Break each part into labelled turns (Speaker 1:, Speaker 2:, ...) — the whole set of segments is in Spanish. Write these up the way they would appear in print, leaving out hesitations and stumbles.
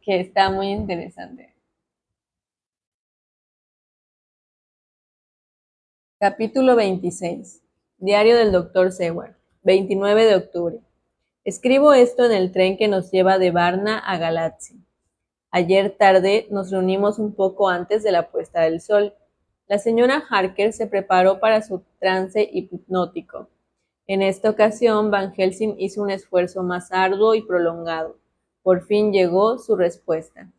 Speaker 1: que está muy interesante. Capítulo 26. Diario del Dr. Seward. 29 de octubre. Escribo esto en el tren que nos lleva de Varna a Galatsi. Ayer tarde nos reunimos un poco antes de la puesta del sol. La señora Harker se preparó para su trance hipnótico. En esta ocasión, Van Helsing hizo un esfuerzo más arduo y prolongado. Por fin llegó su respuesta.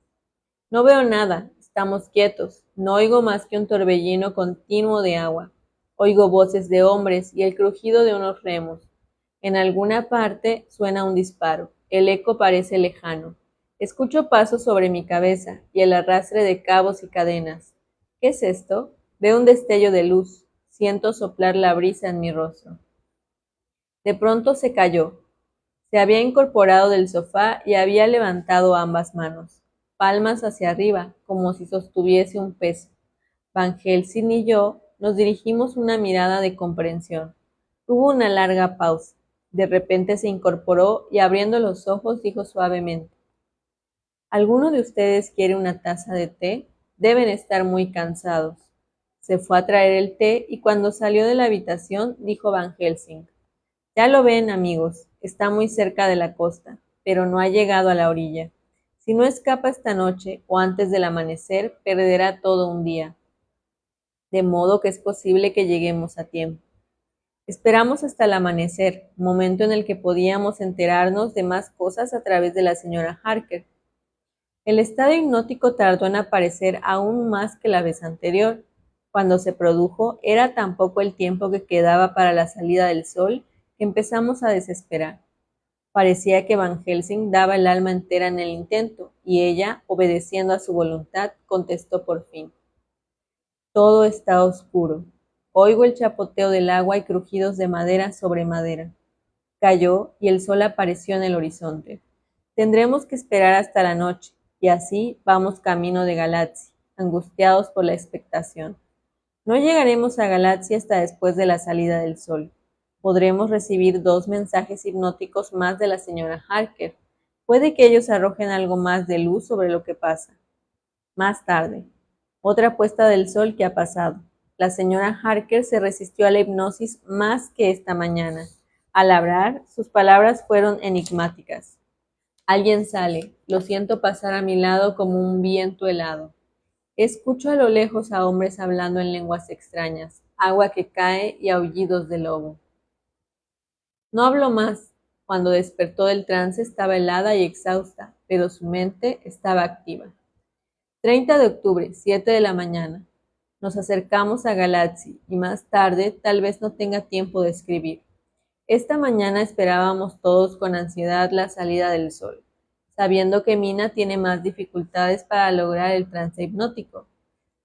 Speaker 1: No veo nada, estamos quietos, no oigo más que un torbellino continuo de agua. Oigo voces de hombres y el crujido de unos remos. En alguna parte suena un disparo, el eco parece lejano. Escucho pasos sobre mi cabeza y el arrastre de cabos y cadenas. ¿Qué es esto? Veo un destello de luz, siento soplar la brisa en mi rostro. De pronto se calló. Se había incorporado del sofá y había levantado ambas manos, palmas hacia arriba, como si sostuviese un peso. Van Helsing y yo nos dirigimos una mirada de comprensión. Hubo una larga pausa. De repente se incorporó y abriendo los ojos dijo suavemente: ¿Alguno de ustedes quiere una taza de té? Deben estar muy cansados. Se fue a traer el té y cuando salió de la habitación dijo Van Helsing: Ya lo ven, amigos, está muy cerca de la costa, pero no ha llegado a la orilla. Si no escapa esta noche o antes del amanecer, perderá todo un día, de modo que es posible que lleguemos a tiempo. Esperamos hasta el amanecer, momento en el que podíamos enterarnos de más cosas a través de la señora Harker. El estado hipnótico tardó en aparecer aún más que la vez anterior. Cuando se produjo, era tan poco el tiempo que quedaba para la salida del sol que empezamos a desesperar. Parecía que Van Helsing daba el alma entera en el intento, y ella, obedeciendo a su voluntad, contestó por fin: Todo está oscuro. Oigo el chapoteo del agua y crujidos de madera sobre madera. Cayó y el sol apareció en el horizonte. Tendremos que esperar hasta la noche, y así vamos camino de Galatsi, angustiados por la expectación. No llegaremos a Galatsi hasta después de la salida del sol. Podremos recibir 2 mensajes hipnóticos más de la señora Harker. Puede que ellos arrojen algo más de luz sobre lo que pasa. Más tarde, otra puesta del sol que ha pasado. La señora Harker se resistió a la hipnosis más que esta mañana. Al hablar, sus palabras fueron enigmáticas. Alguien sale, lo siento pasar a mi lado como un viento helado. Escucho a lo lejos a hombres hablando en lenguas extrañas, agua que cae y aullidos de lobo. No habló más. Cuando despertó del trance estaba helada y exhausta, pero su mente estaba activa. 30 de octubre, 7 de la mañana. Nos acercamos a Galatsi y más tarde tal vez no tenga tiempo de escribir. Esta mañana esperábamos todos con ansiedad la salida del sol, sabiendo que Mina tiene más dificultades para lograr el trance hipnótico.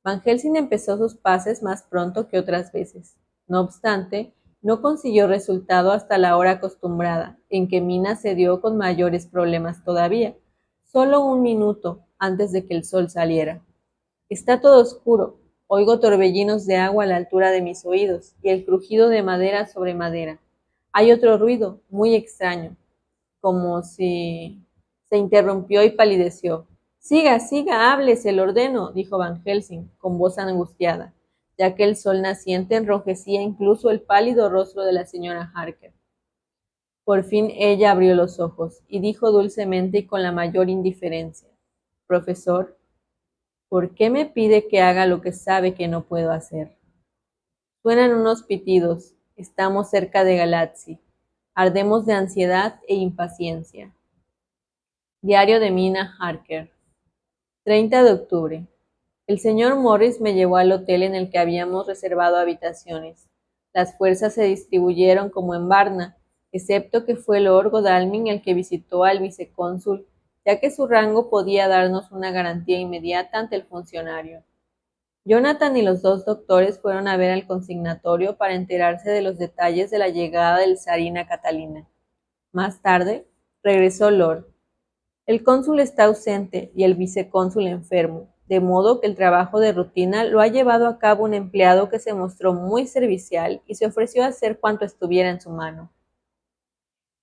Speaker 1: Van Helsing empezó sus pases más pronto que otras veces. No obstante, no consiguió resultado hasta la hora acostumbrada, en que Mina se dio con mayores problemas todavía, solo un minuto antes de que el sol saliera. Está todo oscuro, oigo torbellinos de agua a la altura de mis oídos y el crujido de madera sobre madera. Hay otro ruido, muy extraño, como si... Se interrumpió y palideció. Siga, siga, hable, se lo ordeno, dijo Van Helsing, con voz angustiada, ya que el sol naciente enrojecía incluso el pálido rostro de la señora Harker. Por fin ella abrió los ojos y dijo dulcemente y con la mayor indiferencia: Profesor, ¿por qué me pide que haga lo que sabe que no puedo hacer? Suenan unos pitidos. Estamos cerca de Galatsi. Ardemos de ansiedad e impaciencia. Diario de Mina Harker. 30 de octubre. El señor Morris me llevó al hotel en el que habíamos reservado habitaciones. Las fuerzas se distribuyeron como en Varna, excepto que fue Lord Godalming el que visitó al vicecónsul, ya que su rango podía darnos una garantía inmediata ante el funcionario. Jonathan y los 2 doctores fueron a ver al consignatorio para enterarse de los detalles de la llegada del Tsarina Catalina. Más tarde, regresó Lord. El cónsul está ausente y el vicecónsul enfermo, de modo que el trabajo de rutina lo ha llevado a cabo un empleado que se mostró muy servicial y se ofreció a hacer cuanto estuviera en su mano.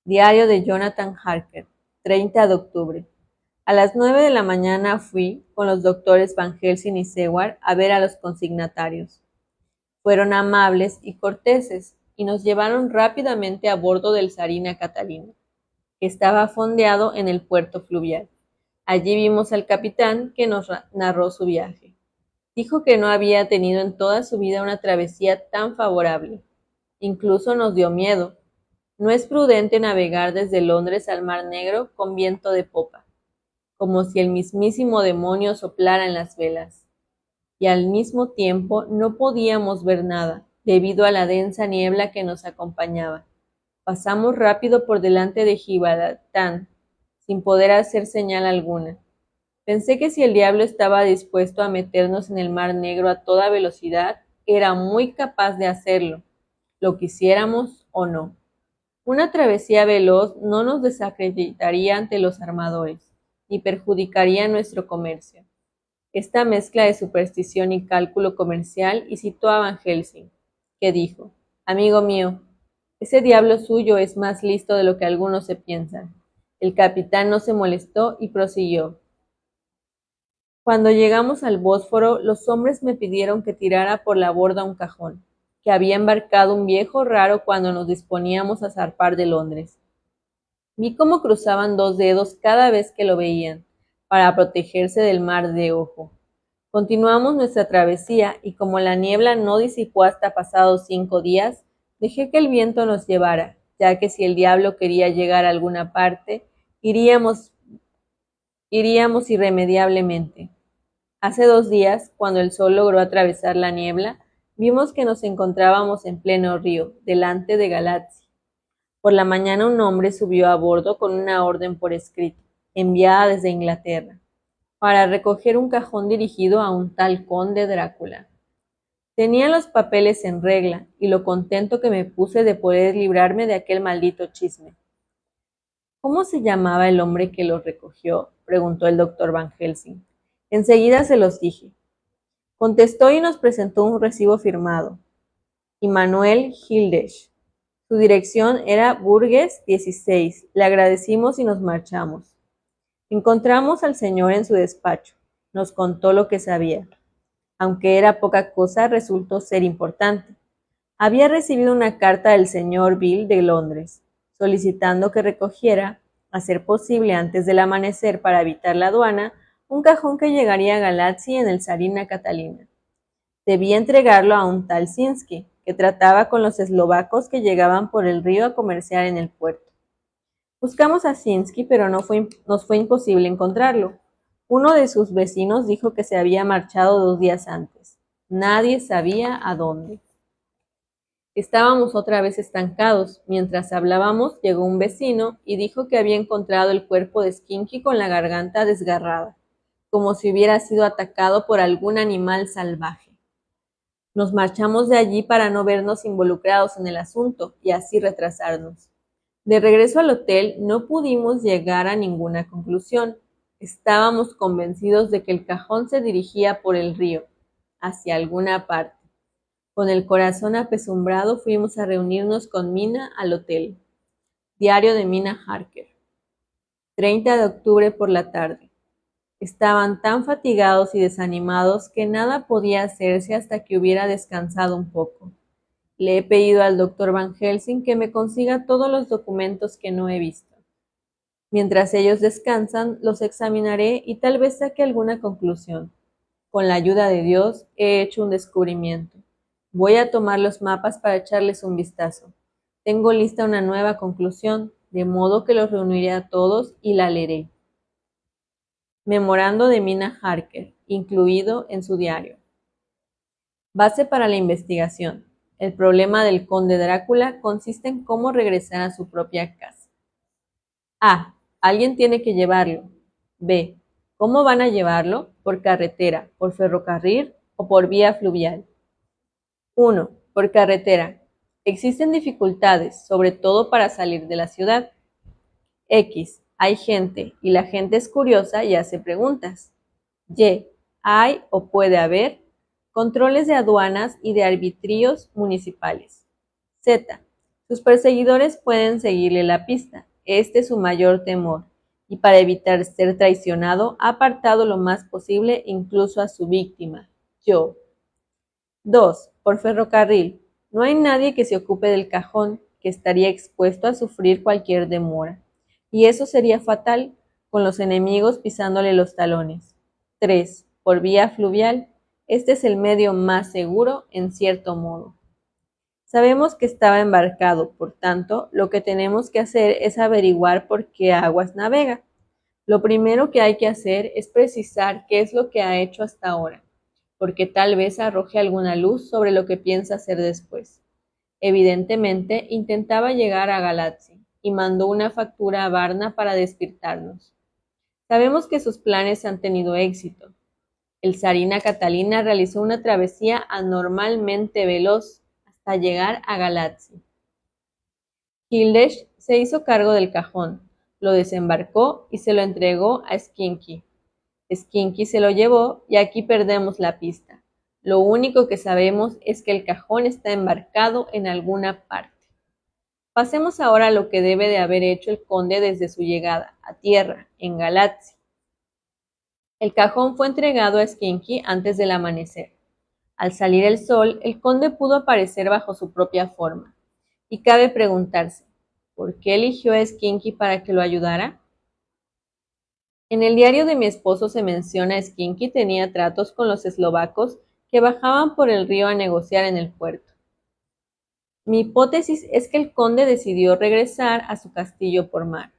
Speaker 1: Diario de Jonathan Harker, 30 de octubre. A las 9 de la mañana fui con los doctores Van Helsing y Seward a ver a los consignatarios. Fueron amables y corteses y nos llevaron rápidamente a bordo del Tsarina Catalina, que estaba fondeado en el puerto fluvial. Allí vimos al capitán, que nos narró su viaje. Dijo que no había tenido en toda su vida una travesía tan favorable. Incluso nos dio miedo. No es prudente navegar desde Londres al Mar Negro con viento de popa, como si el mismísimo demonio soplara en las velas. Y al mismo tiempo no podíamos ver nada, debido a la densa niebla que nos acompañaba. Pasamos rápido por delante de Gibraltar, sin poder hacer señal alguna. Pensé que si el diablo estaba dispuesto a meternos en el Mar Negro a toda velocidad, era muy capaz de hacerlo, lo quisiéramos o no. Una travesía veloz no nos desacreditaría ante los armadores, ni perjudicaría nuestro comercio. Esta mezcla de superstición y cálculo comercial incitó a Van Helsing, que dijo: «Amigo mío, ese diablo suyo es más listo de lo que algunos se piensan». El capitán no se molestó y prosiguió: «Cuando llegamos al Bósforo, los hombres me pidieron que tirara por la borda un cajón, que había embarcado un viejo raro cuando nos disponíamos a zarpar de Londres. Vi cómo cruzaban dos dedos cada vez que lo veían, para protegerse del mar de ojo. Continuamos nuestra travesía y como la niebla no disipó hasta pasados 5 días, dejé que el viento nos llevara, ya que si el diablo quería llegar a alguna parte, iríamos irremediablemente. Hace 2 días, cuando el sol logró atravesar la niebla, vimos que nos encontrábamos en pleno río, delante de Galatzia. Por la mañana un hombre subió a bordo con una orden por escrito, enviada desde Inglaterra, para recoger un cajón dirigido a un tal conde Drácula. Tenía los papeles en regla, y lo contento que me puse de poder librarme de aquel maldito chisme. —¿Cómo se llamaba el hombre que los recogió? —preguntó el doctor Van Helsing. Enseguida se los dije. Contestó y nos presentó un recibo firmado. Immanuel Hildesh. Su dirección era Burgues 16. Le agradecimos y nos marchamos. Encontramos al señor en su despacho. Nos contó lo que sabía. Aunque era poca cosa, resultó ser importante. Había recibido una carta del señor Bill de Londres, solicitando que recogiera, a ser posible antes del amanecer para evitar la aduana, un cajón que llegaría a Galatzia en el Tsarina Catalina. Debía entregarlo a un tal Sinsky, que trataba con los eslovacos que llegaban por el río a comerciar en el puerto. Buscamos a Sinsky, pero nos fue imposible encontrarlo. Uno de sus vecinos dijo que se había marchado 2 días antes. Nadie sabía a dónde. Estábamos otra vez estancados. Mientras hablábamos, llegó un vecino y dijo que había encontrado el cuerpo de Skinky con la garganta desgarrada, como si hubiera sido atacado por algún animal salvaje. Nos marchamos de allí para no vernos involucrados en el asunto y así retrasarnos. De regreso al hotel no pudimos llegar a ninguna conclusión. Estábamos convencidos de que el cajón se dirigía por el río, hacia alguna parte. Con el corazón apesumbrado fuimos a reunirnos con Mina al hotel. Diario de Mina Harker. 30 de octubre por la tarde. Estaban tan fatigados y desanimados que nada podía hacerse hasta que hubiera descansado un poco. Le he pedido al doctor Van Helsing que me consiga todos los documentos que no he visto. Mientras ellos descansan, los examinaré y tal vez saque alguna conclusión. Con la ayuda de Dios, he hecho un descubrimiento. Voy a tomar los mapas para echarles un vistazo. Tengo lista una nueva conclusión, de modo que los reuniré a todos y la leeré. Memorando de Mina Harker, incluido en su diario. Base para la investigación. El problema del conde Drácula consiste en cómo regresar a su propia casa. A. Alguien tiene que llevarlo. B. ¿Cómo van a llevarlo? ¿Por carretera, por ferrocarril o por vía fluvial? 1. Por carretera. Existen dificultades, sobre todo para salir de la ciudad. X. Hay gente, y la gente es curiosa y hace preguntas. Y. Hay o puede haber controles de aduanas y de arbitrios municipales. Z. Sus perseguidores pueden seguirle la pista. Este es su mayor temor. y para evitar ser traicionado ha apartado lo más posible incluso a su víctima, yo. 2. Por ferrocarril. No hay nadie que se ocupe del cajón, que estaría expuesto a sufrir cualquier demora. Y eso sería fatal, con los enemigos pisándole los talones. 3. Por vía fluvial. Este es el medio más seguro, en cierto modo. Sabemos que estaba embarcado, por tanto, lo que tenemos que hacer es averiguar por qué aguas navega. Lo primero que hay que hacer es precisar qué es lo que ha hecho hasta ahora, porque tal vez arroje alguna luz sobre lo que piensa hacer después. Evidentemente, intentaba llegar a Galatzi y mandó una factura a Varna para despertarnos. Sabemos que sus planes han tenido éxito. El zarina Catalina realizó una travesía anormalmente veloz hasta llegar a Galatzi. Hildesh se hizo cargo del cajón, lo desembarcó y se lo entregó a Skinky. Skinky se lo llevó y aquí perdemos la pista. Lo único que sabemos es que el cajón está embarcado en alguna parte. Pasemos ahora a lo que debe de haber hecho el conde desde su llegada a tierra, en Galatzi. El cajón fue entregado a Skinky antes del amanecer. Al salir el sol, el conde pudo aparecer bajo su propia forma. Y cabe preguntarse, ¿por qué eligió a Skinky para que lo ayudara? En el diario de mi esposo se menciona Skinky tenía tratos con los eslovacos que bajaban por el río a negociar en el puerto. Mi hipótesis es que el conde decidió regresar a su castillo por mar.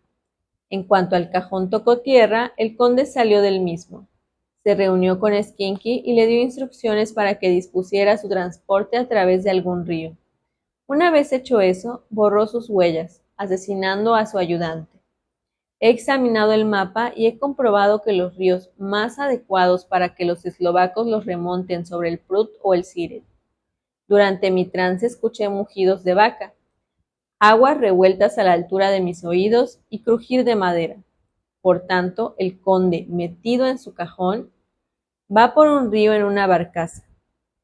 Speaker 1: En cuanto al cajón tocó tierra, el conde salió del mismo. Se reunió con Skinky y le dio instrucciones para que dispusiera su transporte a través de algún río. Una vez hecho eso, borró sus huellas, asesinando a su ayudante. He examinado el mapa y he comprobado que los ríos más adecuados para que los eslovacos los remonten sobre el Prut o el Siret. Durante mi trance escuché mugidos de vaca, aguas revueltas a la altura de mis oídos y crujir de madera. Por tanto, el conde, metido en su cajón, va por un río en una barcaza,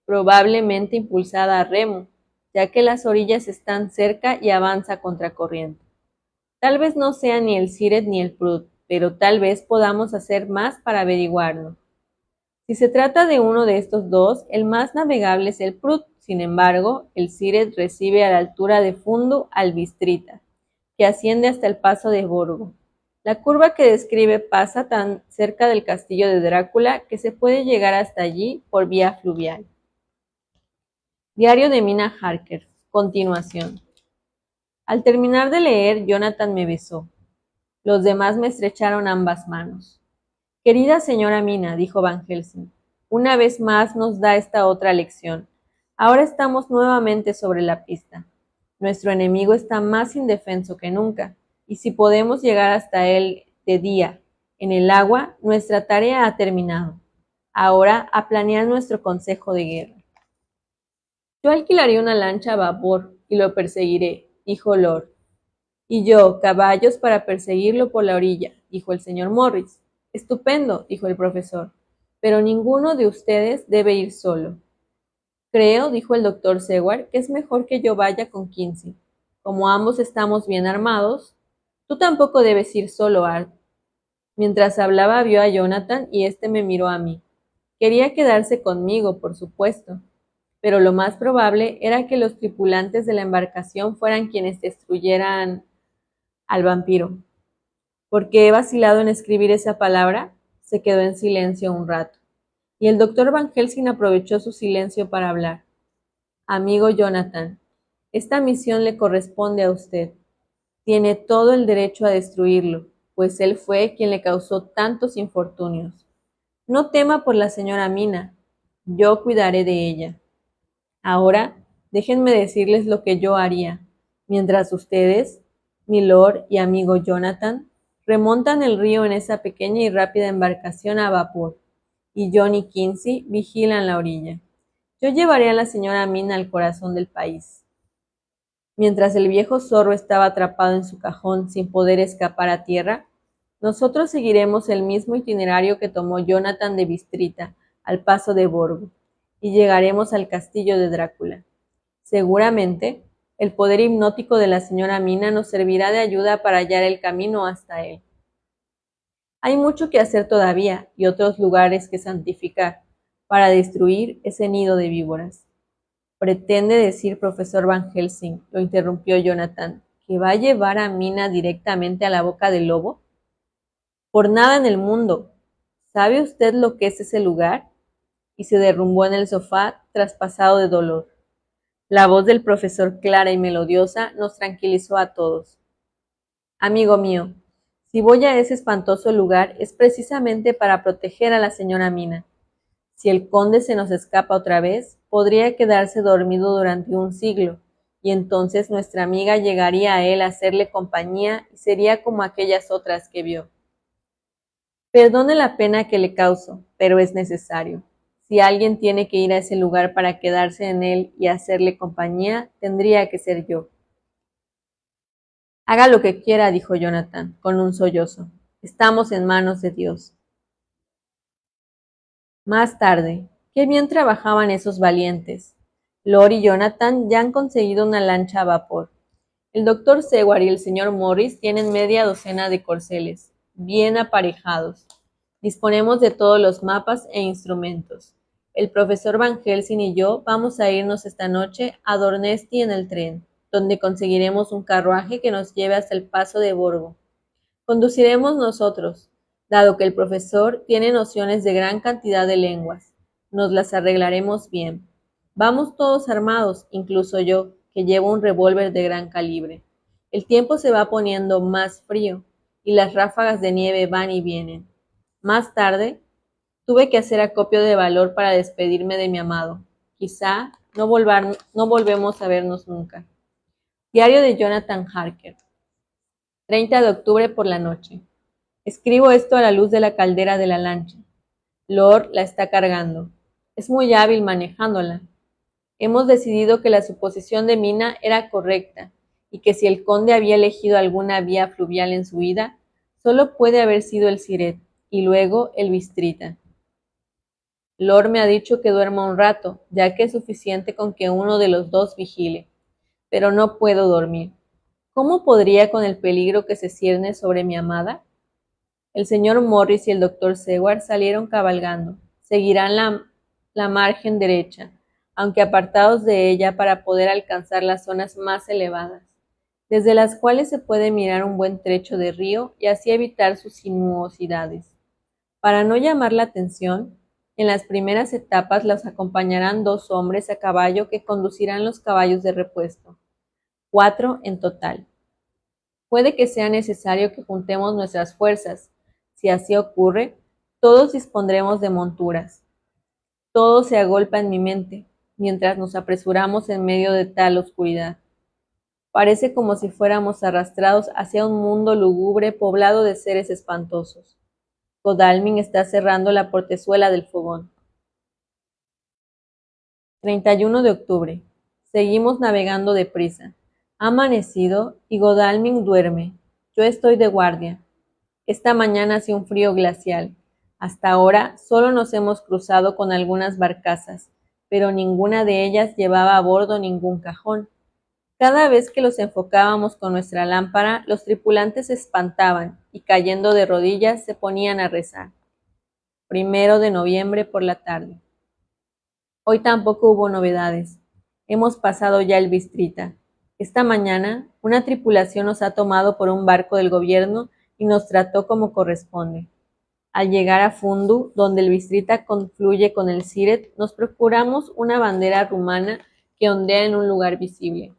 Speaker 1: probablemente impulsada a remo, ya que las orillas están cerca y avanza contracorriente. Tal vez no sea ni el Siret ni el Prut, pero tal vez podamos hacer más para averiguarlo. Si se trata de uno de estos dos, el más navegable es el Prut. Sin embargo, el Siret recibe a la altura de Fundu al Bistrita, que asciende hasta el paso de Borgo. La curva que describe pasa tan cerca del castillo de Drácula que se puede llegar hasta allí por vía fluvial. Diario de Mina Harker. Continuación. Al terminar de leer, Jonathan me besó. Los demás me estrecharon ambas manos. Querida señora Mina, dijo Van Helsing, una vez más nos da esta otra lección. Ahora estamos nuevamente sobre la pista. Nuestro enemigo está más indefenso que nunca, y si podemos llegar hasta él de día, en el agua, nuestra tarea ha terminado. Ahora a planear nuestro consejo de guerra. Yo alquilaré una lancha a vapor y lo perseguiré, dijo Lord. Y yo, caballos para perseguirlo por la orilla, dijo el señor Morris. Estupendo, dijo el profesor, pero ninguno de ustedes debe ir solo. Creo, dijo el doctor Seward, que es mejor que yo vaya con Kinsey. Como ambos estamos bien armados, tú tampoco debes ir solo, Art. Mientras hablaba vio a Jonathan y éste me miró a mí. Quería quedarse conmigo, por supuesto, pero lo más probable era que los tripulantes de la embarcación fueran quienes destruyeran al vampiro. ¿Por qué he vacilado en escribir esa palabra? Se quedó en silencio un rato, y el doctor Van Helsing aprovechó su silencio para hablar. Amigo Jonathan, esta misión le corresponde a usted. Tiene todo el derecho a destruirlo, pues él fue quien le causó tantos infortunios. No tema por la señora Mina, yo cuidaré de ella. Ahora, déjenme decirles lo que yo haría, mientras ustedes, mi lord y amigo Jonathan, remontan el río en esa pequeña y rápida embarcación a vapor, y John y Kinsey vigilan la orilla. Yo llevaré a la señora Mina al corazón del país. Mientras el viejo zorro estaba atrapado en su cajón sin poder escapar a tierra, nosotros seguiremos el mismo itinerario que tomó Jonathan de Bistrita al paso de Borgo, y llegaremos al castillo de Drácula. Seguramente, el poder hipnótico de la señora Mina nos servirá de ayuda para hallar el camino hasta él. Hay mucho que hacer todavía y otros lugares que santificar para destruir ese nido de víboras. ¿Pretende decir, profesor Van Helsing, lo interrumpió Jonathan, que va a llevar a Mina directamente a la boca del lobo? Por nada en el mundo. ¿Sabe usted lo que es ese lugar? Y se derrumbó en el sofá traspasado de dolor. La voz del profesor, clara y melodiosa, nos tranquilizó a todos. Amigo mío, si voy a ese espantoso lugar es precisamente para proteger a la señora Mina. Si el conde se nos escapa otra vez, podría quedarse dormido durante un siglo, y entonces nuestra amiga llegaría a él a hacerle compañía y sería como aquellas otras que vio. Perdone la pena que le causo, pero es necesario. Si alguien tiene que ir a ese lugar para quedarse en él y hacerle compañía, tendría que ser yo. Haga lo que quiera, dijo Jonathan, con un sollozo. Estamos en manos de Dios. Más tarde, qué bien trabajaban esos valientes. Lord y Jonathan ya han conseguido una lancha a vapor. El doctor Seward y el señor Morris tienen media docena de corceles, bien aparejados. Disponemos de todos los mapas e instrumentos. El profesor Van Helsing y yo vamos a irnos esta noche a Dornesty en el tren, donde conseguiremos un carruaje que nos lleve hasta el paso de Borgo. Conduciremos nosotros, dado que el profesor tiene nociones de gran cantidad de lenguas. Nos las arreglaremos bien. Vamos todos armados, incluso yo, que llevo un revólver de gran calibre. El tiempo se va poniendo más frío y las ráfagas de nieve van y vienen. Más tarde, tuve que hacer acopio de valor para despedirme de mi amado. Quizá no volvemos a vernos nunca. Diario de Jonathan Harker. 30 de octubre por la noche. Escribo esto a la luz de la caldera de la lancha. Lord la está cargando. Es muy hábil manejándola. Hemos decidido que la suposición de Mina era correcta y que si el conde había elegido alguna vía fluvial en su huida, solo puede haber sido el Siret y luego el Bistrita. Lord me ha dicho que duerma un rato, ya que es suficiente con que uno de los dos vigile, pero no puedo dormir. ¿Cómo podría con el peligro que se cierne sobre mi amada? El señor Morris y el doctor Seward salieron cabalgando. Seguirán la margen derecha, aunque apartados de ella para poder alcanzar las zonas más elevadas, desde las cuales se puede mirar un buen trecho de río y así evitar sus sinuosidades. Para no llamar la atención, en las primeras etapas los acompañarán 2 hombres a caballo que conducirán los caballos de repuesto, 4 en total. Puede que sea necesario que juntemos nuestras fuerzas. Si así ocurre, todos dispondremos de monturas. Todo se agolpa en mi mente, mientras nos apresuramos en medio de tal oscuridad. Parece como si fuéramos arrastrados hacia un mundo lúgubre poblado de seres espantosos. Godalming está cerrando la portezuela del fogón. 31 de octubre. Seguimos navegando deprisa. Ha amanecido y Godalming duerme. Yo estoy de guardia. Esta mañana hace un frío glacial. Hasta ahora solo nos hemos cruzado con algunas barcazas, pero ninguna de ellas llevaba a bordo ningún cajón. Cada vez que los enfocábamos con nuestra lámpara, los tripulantes se espantaban y cayendo de rodillas se ponían a rezar. 1 de noviembre por la tarde. Hoy tampoco hubo novedades. Hemos pasado ya el Bistrita. Esta mañana, una tripulación nos ha tomado por un barco del gobierno y nos trató como corresponde. Al llegar a Fundu, donde el Bistrita confluye con el Siret, nos procuramos una bandera rumana que ondea en un lugar visible.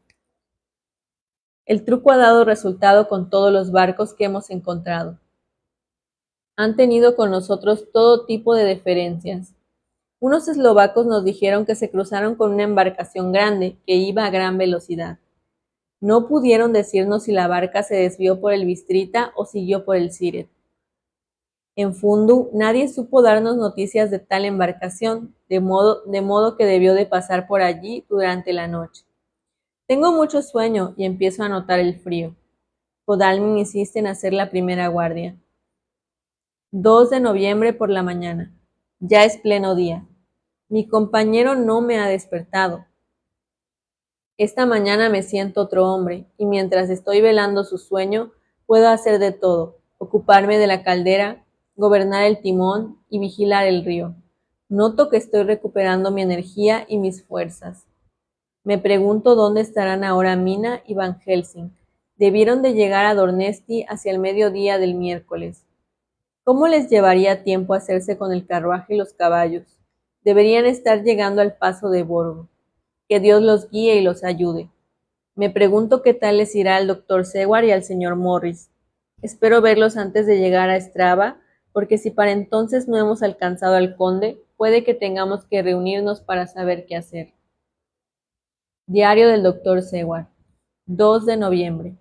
Speaker 1: El truco ha dado resultado con todos los barcos que hemos encontrado. Han tenido con nosotros todo tipo de deferencias. Unos eslovacos nos dijeron que se cruzaron con una embarcación grande que iba a gran velocidad. No pudieron decirnos si la barca se desvió por el Bistrita o siguió por el Siret. En Fundu nadie supo darnos noticias de tal embarcación, de modo que debió de pasar por allí durante la noche. Tengo mucho sueño y empiezo a notar el frío. Godalming insiste en hacer la primera guardia. 2 de noviembre por la mañana. Ya es pleno día. Mi compañero no me ha despertado. Esta mañana me siento otro hombre, y mientras estoy velando su sueño, puedo hacer de todo, ocuparme de la caldera, gobernar el timón y vigilar el río. Noto que estoy recuperando mi energía y mis fuerzas. Me pregunto dónde estarán ahora Mina y Van Helsing. Debieron de llegar a Dornesti hacia el mediodía del miércoles. ¿Cómo les llevaría tiempo hacerse con el carruaje y los caballos? Deberían estar llegando al paso de Borgo. Que Dios los guíe y los ayude. Me pregunto qué tal les irá al doctor Seward y al señor Morris. Espero verlos antes de llegar a Strava, porque si para entonces no hemos alcanzado al conde, puede que tengamos que reunirnos para saber qué hacer. Diario del doctor Seward, 2 de noviembre.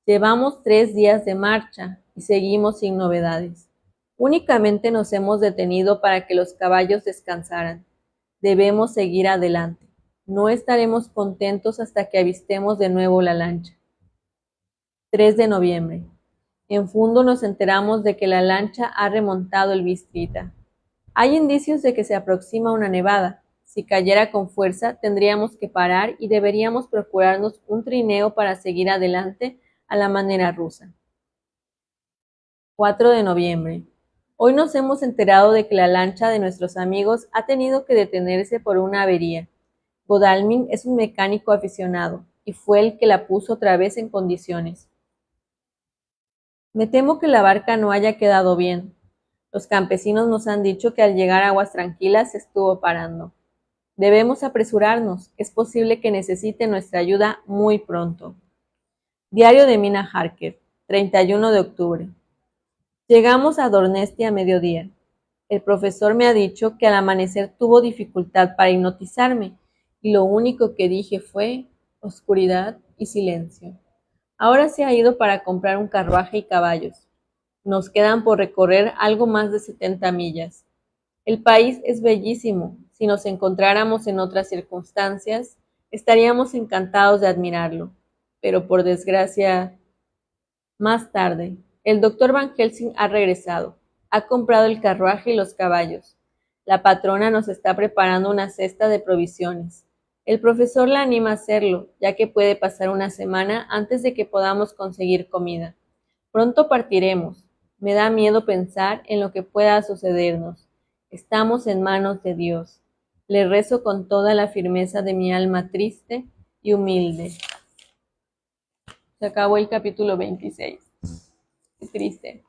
Speaker 1: Llevamos 3 días de marcha y seguimos sin novedades. Únicamente nos hemos detenido para que los caballos descansaran. Debemos seguir adelante. No estaremos contentos hasta que avistemos de nuevo la lancha. 3 de noviembre. En Fundo nos enteramos de que la lancha ha remontado el Bistrita. Hay indicios de que se aproxima una nevada. Si cayera con fuerza, tendríamos que parar y deberíamos procurarnos un trineo para seguir adelante a la manera rusa. 4 de noviembre. Hoy nos hemos enterado de que la lancha de nuestros amigos ha tenido que detenerse por una avería. Godalming es un mecánico aficionado y fue el que la puso otra vez en condiciones. Me temo que la barca no haya quedado bien. Los campesinos nos han dicho que al llegar a aguas tranquilas se estuvo parando. Debemos apresurarnos. Es posible que necesite nuestra ayuda muy pronto. Diario de Mina Harker, 31 de octubre. Llegamos a Dornesti a mediodía. El profesor me ha dicho que al amanecer tuvo dificultad para hipnotizarme y lo único que dije fue oscuridad y silencio. Ahora se ha ido para comprar un carruaje y caballos. Nos quedan por recorrer algo más de 70 millas. El país es bellísimo. Si nos encontráramos en otras circunstancias, estaríamos encantados de admirarlo. Pero por desgracia, más tarde, el doctor Van Helsing ha regresado. Ha comprado el carruaje y los caballos. La patrona nos está preparando una cesta de provisiones. El profesor la anima a hacerlo, ya que puede pasar una semana antes de que podamos conseguir comida. Pronto partiremos. Me da miedo pensar en lo que pueda sucedernos. Estamos en manos de Dios. Le rezo con toda la firmeza de mi alma triste y humilde. Se acabó el capítulo 26. Qué triste.